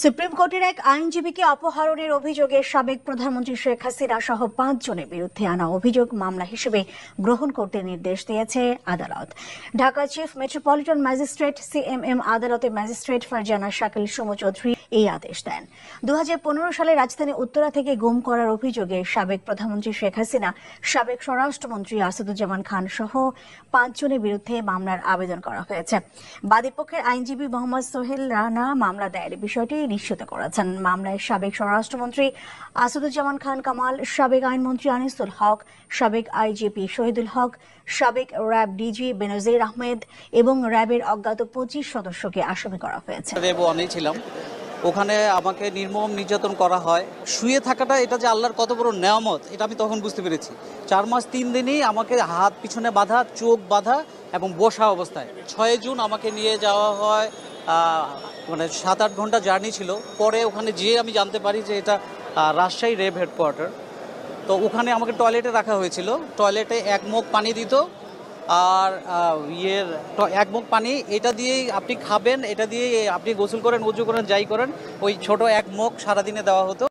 Supreme কোর্টের এক আইনজীবীকে অপহরণের অভিযোগে সাবেক প্রধানমন্ত্রী শেখ হাসিনা সহ ৫ জনের বিরুদ্ধে আনা অভিযোগ মামলা হিসেবে গ্রহণ করতে নির্দেশ দিয়েছে আদালত। Dhaka chief metropolitan magistrate CMM আদালতের ম্যাজিস্ট্রেট ফারজানা শাকিল সুমো চৌধুরী এই আদেশ দেন। 2015 সালে রাজধানী উত্তরা থেকে গুম করার অভিযোগে সাবেক প্রধানমন্ত্রী শেখ হাসিনা, সাবেক স্বরাষ্ট্রমন্ত্রী আসাদুজ্জামান খান সহ ৫ জনের বিরুদ্ধে মামলার আবেদন করা হয়েছে। বাদীপক্ষের আইনজীবী মোহাম্মদ সোহেল রানা মামলা দায়েরের বিষয়টি নিশ্চিত করেছেন। মামলায় সাবেক স্বরাষ্ট্রমন্ত্রী আসাদুজ্জামান খান কামাল, সাবেক আইনমন্ত্রী আনিসুল হক, সাবেক আইজিপি শহীদুল হক, সাবেক র্যাব ডিজি বেনজির আহমেদ এবং র্যাবের অজ্ঞাত 25 সদস্যকে আসামি করা হয়েছে। আমি ছিলাম ওখানে, আমাকে নির্মম নির্যাতন করা হয়। শুয়ে থাকাটা এটা যে আল্লাহর কত বড় নেয়ামত, এটা আমি তখন বুঝতে পেরেছি। 4 মাস 3 দিনই আমাকে হাত পিছনে বাঁধা, চোখ বাঁধা এবং বসা অবস্থায়। 6 জুন আমাকে নিয়ে যাওয়া হয়, মানে 7-8 ঘন্টা জার্নি ছিল। পরে ওখানে যেয়ে আমি জানতে পারি যে এটা রাজশাহী র্যাব হেডকোয়ার্টার। তো ওখানে আমাকে টয়লেটে রাখা হয়েছিল। টয়লেটে 1 মগ পানি দিত, আর 1 মগ পানি এটা দিয়েই আপনি খাবেন, এটা দিয়ে আপনি গোসল করেন, উজু করেন, যাই করেন, ওই ছোট 1 মগ সারাদিনে দেওয়া হতো।